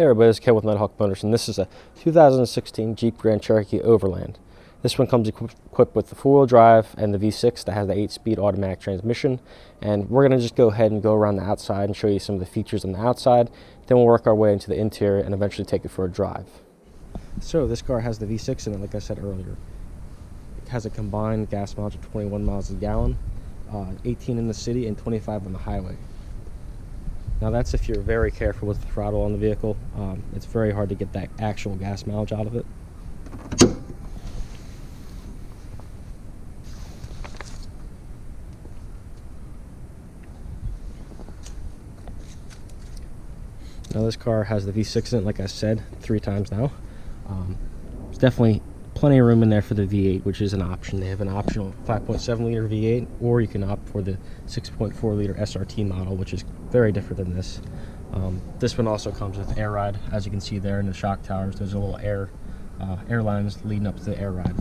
Hey everybody, it's Ken with Nighthawk Motors, and this is a 2016 Jeep Grand Cherokee Overland. This one comes equipped with the 4-wheel drive and the V6 that has the 8-speed automatic transmission. And we're going to just go ahead and go around the outside and show you some of the features on the outside. Then we'll work our way into the interior and eventually take it for a drive. So this car has the V6 in it, like I said earlier. It has a combined gas mileage of 21 miles a gallon, 18 in the city and 25 on the highway. Now that's if you're very careful with the throttle on the vehicle. It's very hard to get that actual gas mileage out of it. Now this car has the V6 in it, like I said, 3 times now. There's definitely plenty of room in there for the V8, which is an option. They have an optional 5.7 liter V8, or you can opt for the 6.4 liter SRT model, which is very different than this. This one also comes with air ride. As you can see there in the shock towers, there's a little air lines leading up to the air ride,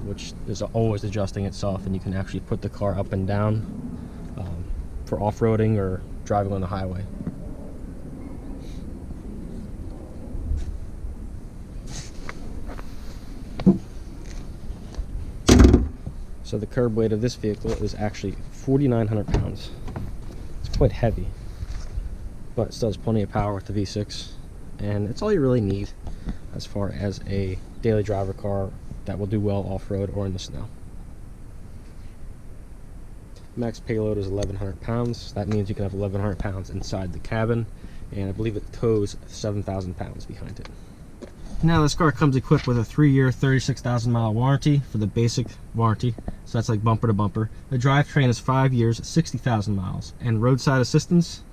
which is always adjusting itself, and you can actually put the car up and down for off-roading or driving on the highway. So the curb weight of this vehicle is actually 4,900 pounds. It's quite heavy, but it still has plenty of power with the V6, and it's all you really need as far as a daily driver car that will do well off-road or in the snow. Max payload is 1,100 pounds. That means you can have 1,100 pounds inside the cabin, and I believe it tows 7,000 pounds behind it. Now this car comes equipped with a 3-year, 36,000 mile warranty for the basic warranty, so that's like bumper to bumper. The drivetrain is 5 years, 60,000 miles, and roadside assistance,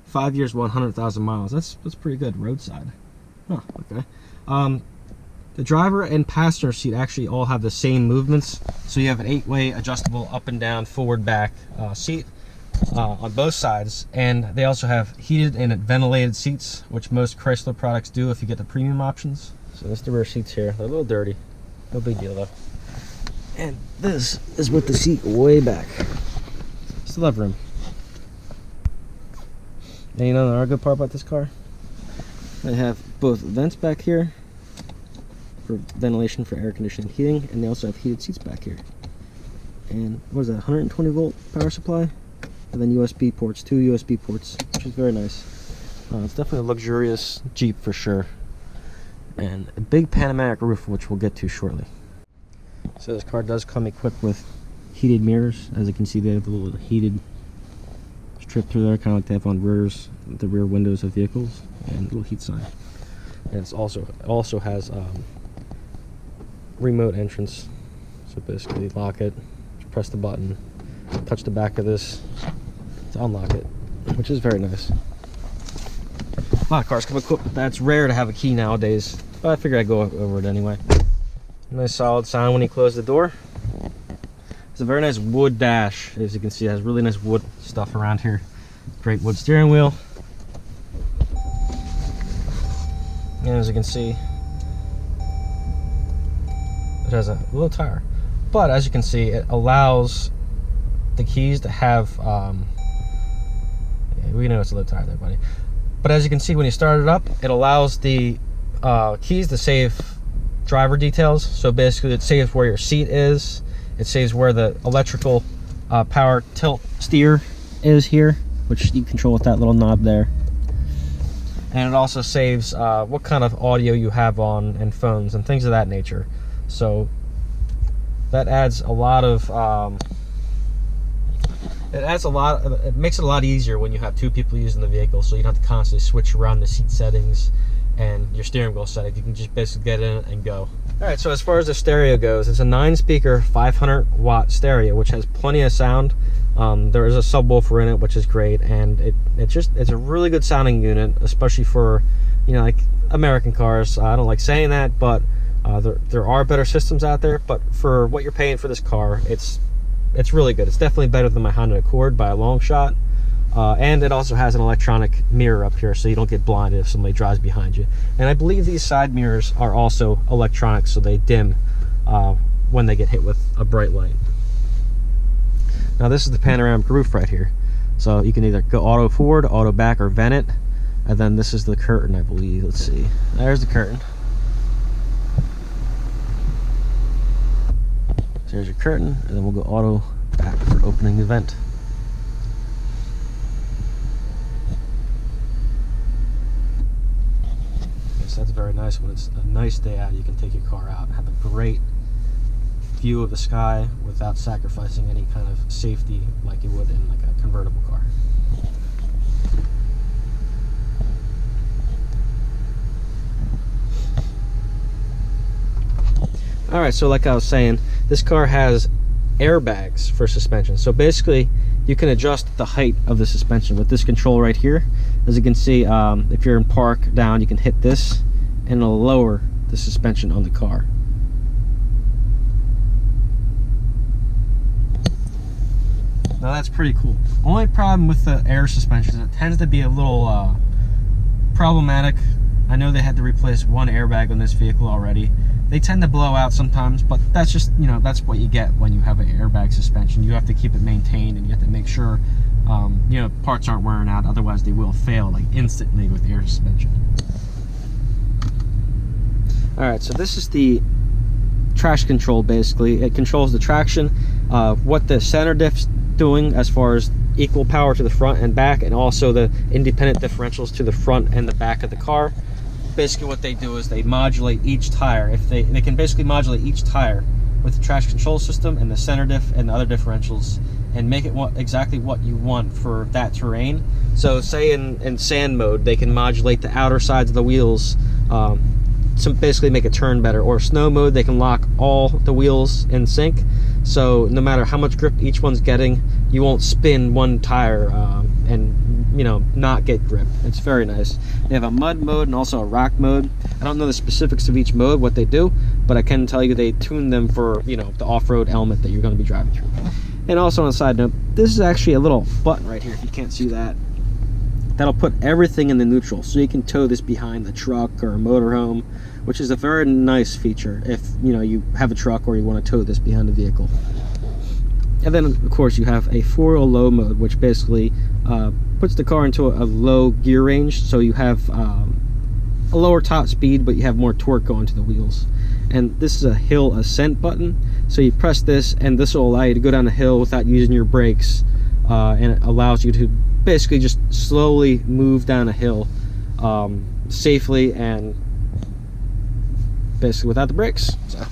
5 years, 100,000 miles. That's pretty good, roadside. Huh, okay. The driver and passenger seat actually all have the same movements, so you have an 8-way adjustable up and down, forward, back seat on both sides, and they also have heated and ventilated seats, which most Chrysler products do if you get the premium options. So that's the rear seats here. They're a little dirty, no big deal though. And this is with the seat way back. Still have room. And you know another good part about this car? They have both vents back here for ventilation for air conditioning and heating, and they also have heated seats back here. And what is that, 120 volt power supply? And then USB ports, 2 USB ports, which is very nice. It's definitely a luxurious Jeep for sure. And a big panoramic roof, which we'll get to shortly. So this car does come equipped with heated mirrors. As you can see, they have a little heated strip through there, kind of like they have on the rear windows of vehicles, and a little heat sign. And it also has remote entrance. So basically, lock it, press the button, touch the back of this to unlock it, which is very nice. A lot of cars come equipped with that. It's rare to have a key nowadays, but I figured I'd go over it anyway. Nice solid sound when you close the door. It's a very nice wood dash. As you can see, it has really nice wood stuff around here. Great wood steering wheel. And as you can see, it has a little tire. But as you can see, it allows the keys to have, yeah, we know it's a low tire there, buddy. But as you can see, when you start it up, it allows the keys to save driver details. So basically, it saves where your seat is. It saves where the electrical power tilt steer is here, which you control with that little knob there. And it also saves what kind of audio you have on and phones and things of that nature. So that adds a lot of it makes it a lot easier when you have 2 people using the vehicle, so you don't have to constantly switch around the seat settings and your steering wheel settings. You can just basically get in it and go. Alright, so as far as the stereo goes, it's a 9-speaker 500 watt stereo, which has plenty of sound. There is a subwoofer in it, which is great, and it's a really good sounding unit, especially for, you know, like American cars. I don't like saying that, but there are better systems out there, but for what you're paying for this car, it's really good. It's definitely better than my Honda Accord by a long shot. And it also has an electronic mirror up here, so you don't get blinded if somebody drives behind you. And I believe these side mirrors are also electronic, so they dim when they get hit with a bright light. Now this is the panoramic roof right here. So you can either go auto forward, auto back, or vent it. And then this is the curtain, I believe. Let's see. There's the curtain. So there's your curtain, and then we'll go auto back for opening the vent. Yes, that's very nice. When it's a nice day out, you can take your car out and have a great view of the sky without sacrificing any kind of safety like you would in like a convertible car. Alright, so like I was saying, this car has airbags for suspension. So basically, you can adjust the height of the suspension with this control right here. As you can see, if you're in park down, you can hit this and it'll lower the suspension on the car. Now that's pretty cool. Only problem with the air suspension is it tends to be a little problematic. I know they had to replace one airbag on this vehicle already. They tend to blow out sometimes, but that's just, you know, that's what you get when you have an airbag suspension. You have to keep it maintained, and you have to make sure, you know, parts aren't wearing out. Otherwise, they will fail like instantly with air suspension. All right, so this is the traction control. Basically, it controls the traction, what the center diff's doing as far as equal power to the front and back, and also the independent differentials to the front and the back of the car. Basically what they do is they modulate each tire. If they can basically modulate each tire with the traction control system and the center diff and the other differentials, and make it exactly what you want for that terrain. So say in sand mode, they can modulate the outer sides of the wheels to basically make it turn better. Or snow mode, they can lock all the wheels in sync, so no matter how much grip each one's getting, you won't spin one tire and, you know, not get grip. It's very nice. They have a mud mode and also a rock mode. I don't know the specifics of each mode, what they do, but I can tell you they tune them for, you know, the off-road element that you're going to be driving through. And also on a side note, this is actually a little button right here, if you can't see that. That'll put everything in the neutral, so you can tow this behind the truck or a motorhome, which is a very nice feature if, you know, you have a truck or you want to tow this behind the vehicle. And then of course you have a 4-wheel low mode, which basically puts the car into a low gear range, so you have a lower top speed, but you have more torque going to the wheels. And this is a hill ascent button, so you press this and this will allow you to go down the hill without using your brakes, and it allows you to basically just slowly move down a hill safely and basically without the brakes. So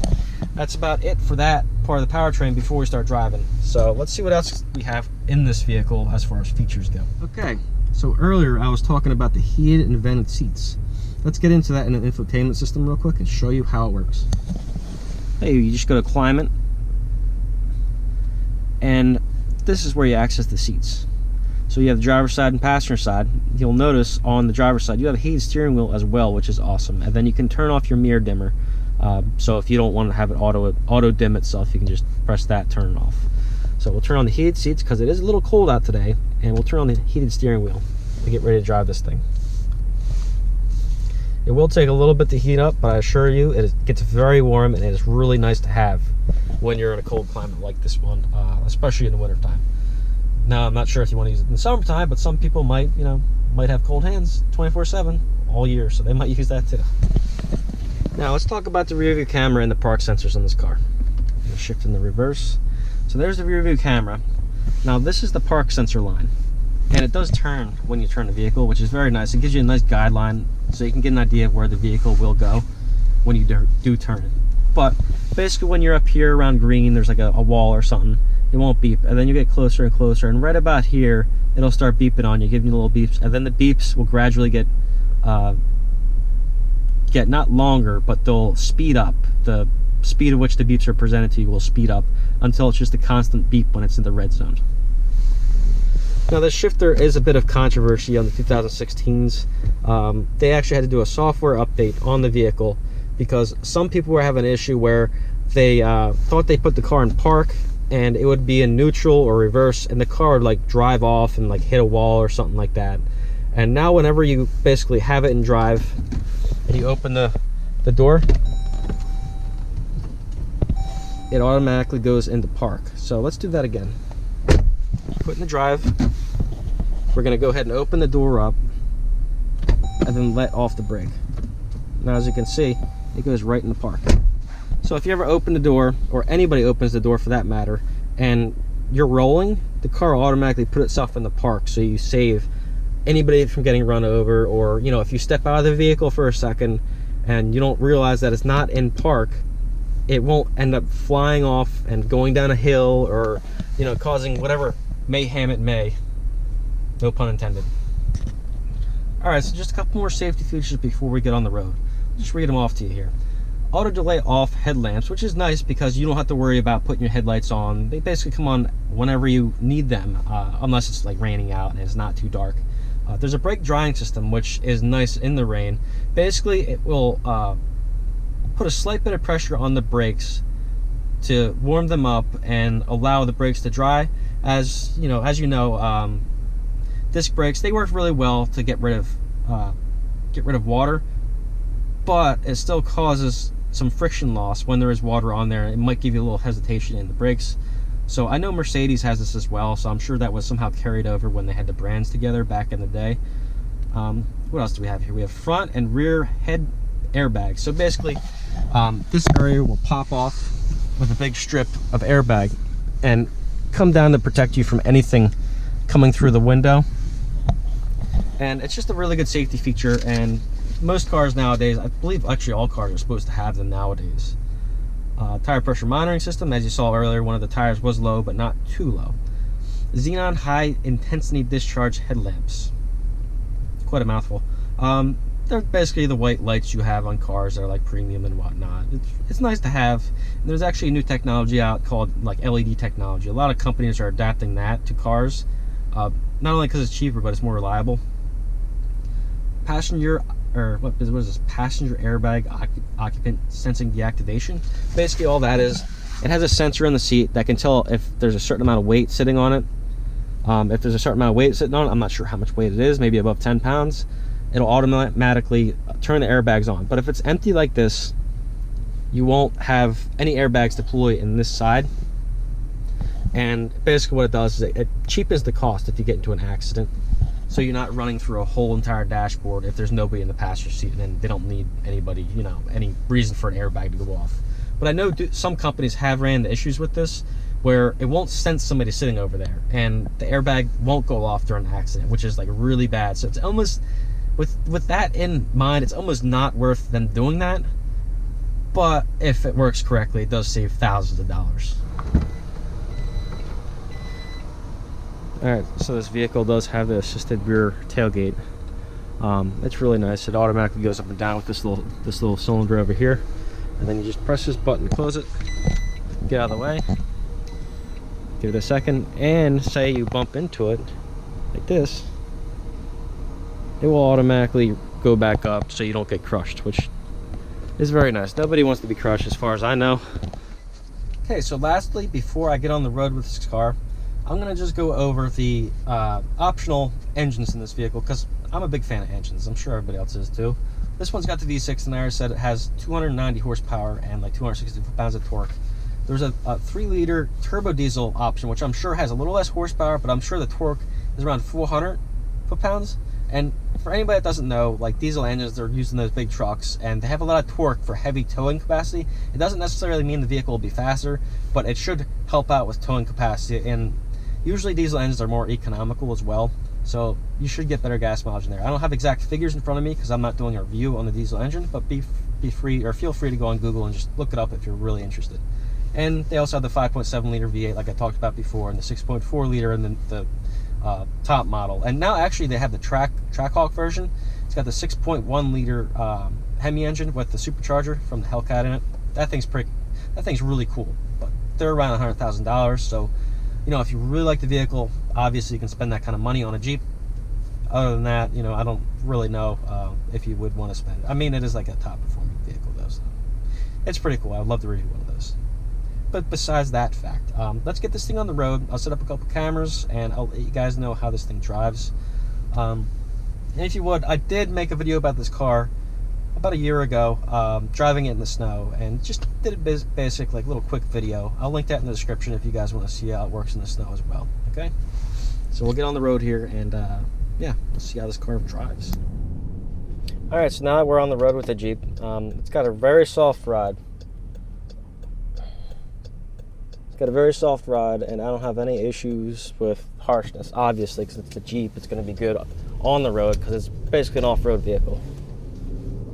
that's about it for that part of the powertrain before we start driving. So let's see what else we have in this vehicle as far as features go. Okay, so earlier I was talking about the heated and vented seats. Let's get into that in an infotainment system real quick and show you how it works. Hey, you just go to climate, and this is where you access the seats. So you have the driver's side and passenger side. You'll notice on the driver's side you have a heated steering wheel as well, which is awesome. And then you can turn off your mirror dimmer. So if you don't want to have it auto dim itself, you can just press that, turn it off. So we'll turn on the heated seats because it is a little cold out today, and we'll turn on the heated steering wheel to get ready to drive this thing. It will take a little bit to heat up, but I assure you it gets very warm, and it is really nice to have when you're in a cold climate like this one, especially in the wintertime. Now, I'm not sure if you want to use it in the summertime, but some people might, you know, might have cold hands 24/7 all year, so they might use that too. Now, let's talk about the rear view camera and the park sensors on this car. I'm going to shift in the reverse. So there's the rear view camera. Now, this is the park sensor line, and it does turn when you turn the vehicle, which is very nice. It gives you a nice guideline so you can get an idea of where the vehicle will go when you do turn it. But basically, when you're up here around green, there's like a wall or something, it won't beep, and then you get closer and closer, and right about here it'll start beeping on you, giving you little beeps, and then the beeps will gradually get not longer, but they'll speed up. The speed at which the beeps are presented to you will speed up until it's just a constant beep when it's in the red zone. Now, this shifter is a bit of controversy on the 2016s. They actually had to do a software update on the vehicle because some people were having an issue where they thought they put the car in park and it would be in neutral or reverse, and the car would like drive off and like hit a wall or something like that. And now whenever you basically have it in drive and you open the door, it automatically goes into park. So let's do that again. Put in the drive. We're going to go ahead and open the door up. and then let off the brake. Now as you can see, it goes right in the park. So if you ever open the door, or anybody opens the door for that matter, and you're rolling, the car will automatically put itself in the park, so you save anybody from getting run over. Or, you know, if you step out of the vehicle for a second and you don't realize that it's not in park, it won't end up flying off and going down a hill, or, you know, causing whatever mayhem it may. No pun intended. Alright, so just a couple more safety features before we get on the road. I'll just read them off to you here. Auto delay off headlamps, which is nice because you don't have to worry about putting your headlights on. They basically come on whenever you need them, unless it's like raining out and it's not too dark. There's a brake drying system, which is nice in the rain. Basically, it will put a slight bit of pressure on the brakes to warm them up and allow the brakes to dry. As you know, disc brakes, they work really well to get rid of water, but it still causes some friction loss when there is water on there. It might give you a little hesitation in the brakes. So I know Mercedes has this as well, so I'm sure that was somehow carried over when they had the brands together back in the day. What else do we have here? We have front and rear head airbags. So basically, this area will pop off with a big strip of airbag and come down to protect you from anything coming through the window. And it's just a really good safety feature, and most cars nowadays, I believe actually all cars are supposed to have them nowadays. Tire pressure monitoring system, as you saw earlier, one of the tires was low but not too low. Xenon high intensity discharge headlamps. Quite a mouthful. They're basically the white lights you have on cars that are like premium and whatnot. It's nice to have. And there's actually a new technology out called like LED technology. A lot of companies are adapting that to cars, not only because it's cheaper, but it's more reliable. Passenger airbag occupant sensing deactivation. Basically all that is, it has a sensor in the seat that can tell if there's a certain amount of weight sitting on it. If there's a certain amount of weight sitting on it, I'm not sure how much weight it is, maybe above 10 pounds, it'll automatically turn the airbags on. But if it's empty like this, you won't have any airbags deploy in this side. And basically what it does is it cheapens the cost if you get into an accident. So you're not running through a whole entire dashboard if there's nobody in the passenger seat, and then they don't need anybody, you know, any reason for an airbag to go off. But I know some companies have ran into issues with this, where it won't sense somebody sitting over there, and the airbag won't go off during an accident, which is like really bad. So it's almost, with that in mind, it's almost not worth them doing that. But if it works correctly, it does save thousands of dollars. Alright, so this vehicle does have the assisted rear tailgate. It's really nice. It automatically goes up and down with this little cylinder over here, and then you just press this button to close it. Get out of the way, give it a second, and say you bump into it like this, it will automatically go back up so you don't get crushed, which is very nice. Nobody wants to be crushed as far as I know. Okay, so lastly, before I get on the road with this car, I'm going to just go over the optional engines in this vehicle, because I'm a big fan of engines. I'm sure everybody else is too. This one's got the V6, and I already said it has 290 horsepower and like 260 pounds of torque. There's a 3-liter turbo diesel option, which I'm sure has a little less horsepower, but I'm sure the torque is around 400 foot-pounds. And for anybody that doesn't know, like diesel engines, they're used in those big trucks, and they have a lot of torque for heavy towing capacity. It doesn't necessarily mean the vehicle will be faster, but it should help out with towing capacity. And usually diesel engines are more economical as well, so you should get better gas mileage in there. I don't have exact figures in front of me because I'm not doing a review on the diesel engine, but feel free to go on Google and just look it up if you're really interested. And they also have the 5.7 liter V8 like I talked about before, and the 6.4 liter in the top model. And now actually they have the Trackhawk version. It's got the 6.1 liter Hemi engine with the supercharger from the Hellcat in it. That thing's really cool, but they're around $100,000. So, you know, if you really like the vehicle, obviously you can spend that kind of money on a Jeep. Other than that, you know, I don't really know if you would want to spend. I mean, it is like a top performing vehicle though, so it's pretty cool. I would love to review one of those. But besides that fact, let's get this thing on the road. I'll set up a couple cameras and I'll let you guys know how this thing drives. And if you would, I did make a video about this car about a year ago, driving it in the snow, and just did a basic like little quick video. I'll link that in the description if you guys want to see how it works in the snow as well. Okay, so we'll get on the road here and yeah, let's see how this car drives. All right, so now that we're on the road with the Jeep, it's got a very soft ride. It's got a very soft ride, and I don't have any issues with harshness. Obviously, because it's a Jeep, it's going to be good on the road because it's basically an off-road vehicle.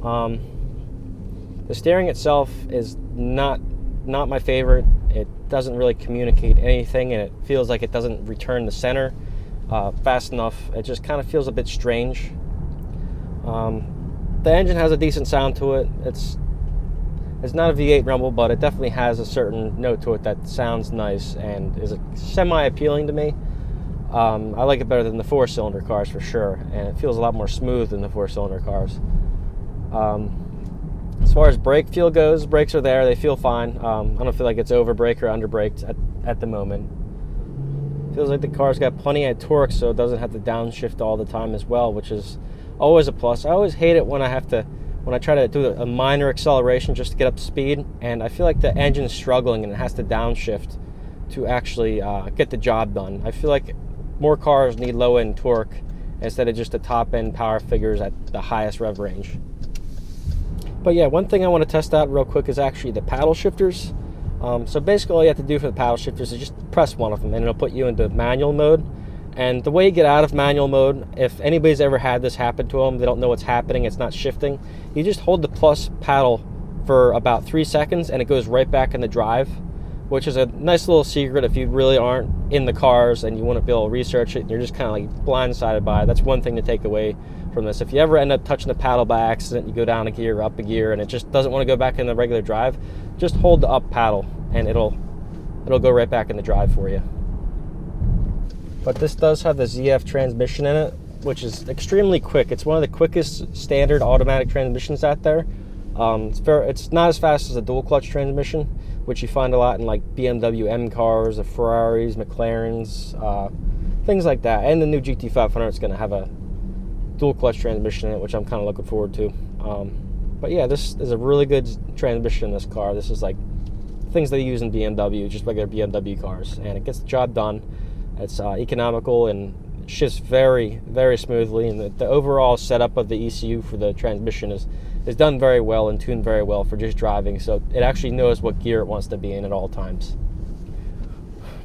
The steering itself is not my favorite. It doesn't really communicate anything, and it feels like it doesn't return the center fast enough. It just kind of feels a bit strange. The engine has a decent sound to it. It's not a V8 rumble, but it definitely has a certain note to it that sounds nice and is semi-appealing to me. I like it better than the 4-cylinder cars for sure, and it feels a lot more smooth than the 4-cylinder cars. As far as brake feel goes, brakes are there. They feel fine. I don't feel like it's over-braked or under-braked at the moment. Feels like the car's got plenty of torque, so it doesn't have to downshift all the time as well, which is always a plus. I always hate it when I try to do a minor acceleration just to get up to speed, and I feel like the engine's struggling and it has to downshift to actually get the job done. I feel like more cars need low-end torque instead of just the top-end power figures at the highest rev range. But yeah, one thing I want to test out real quick is actually the paddle shifters. So basically all you have to do for the paddle shifters is just press one of them and it'll put you into manual mode. And the way you get out of manual mode, if anybody's ever had this happen to them, they don't know what's happening, it's not shifting, you just hold the plus paddle for about 3 seconds and it goes right back in the drive, which is a nice little secret if you really aren't in the cars and you want to be able to research it and you're just kind of like blindsided by it. That's one thing to take away from this. If you ever end up touching the paddle by accident, you go down a gear, up a gear, and it just doesn't want to go back in the regular drive, just hold the up paddle and it'll go right back in the drive for you. But this does have the ZF transmission in it, which is extremely quick. It's one of the quickest standard automatic transmissions out there. It's not as fast as a dual clutch transmission, which you find a lot in like BMW M cars, the Ferraris, McLarens, things like that. And the new GT500 is going to have a dual clutch transmission in it, which I'm kind of looking forward to. But yeah, this is a really good transmission in this car. This is like things they use in BMW, just regular BMW cars, and it gets the job done. It's economical and shifts very, very smoothly, and the overall setup of the ECU for the transmission is done very well and tuned very well for just driving, so it actually knows what gear it wants to be in at all times.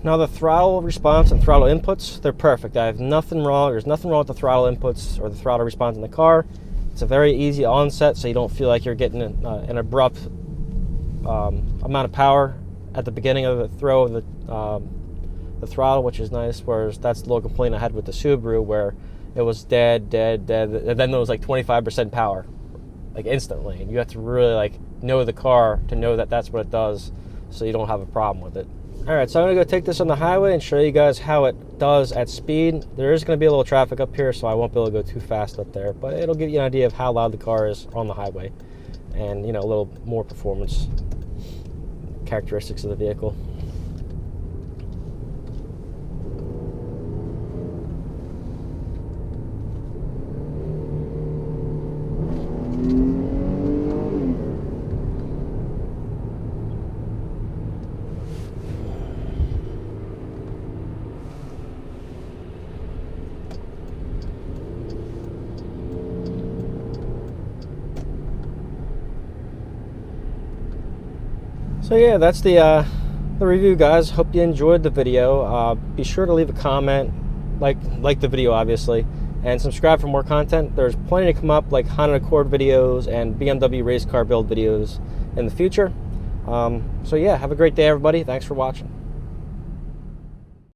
Now the throttle response and throttle inputs, they're perfect. I have nothing wrong. There's nothing wrong with the throttle inputs or the throttle response in the car. It's a very easy onset, so you don't feel like you're getting an abrupt amount of power at the beginning of the throw of the throttle, which is nice, whereas that's the little complaint I had with the Subaru, where it was dead, and then there was like 25% power, like instantly, and you have to really like know the car to know that that's what it does, so you don't have a problem with it. All right, so I'm gonna go take this on the highway and show you guys how it does at speed. There is gonna be a little traffic up here, so I won't be able to go too fast up there, but it'll give you an idea of how loud the car is on the highway, and you know, a little more performance characteristics of the vehicle. So yeah, that's the review, guys. Hope you enjoyed the video. Be sure to leave a comment, like the video obviously, and subscribe for more content. There's plenty to come up, like Honda Accord videos and BMW race car build videos in the future. So yeah, have a great day everybody. Thanks for watching.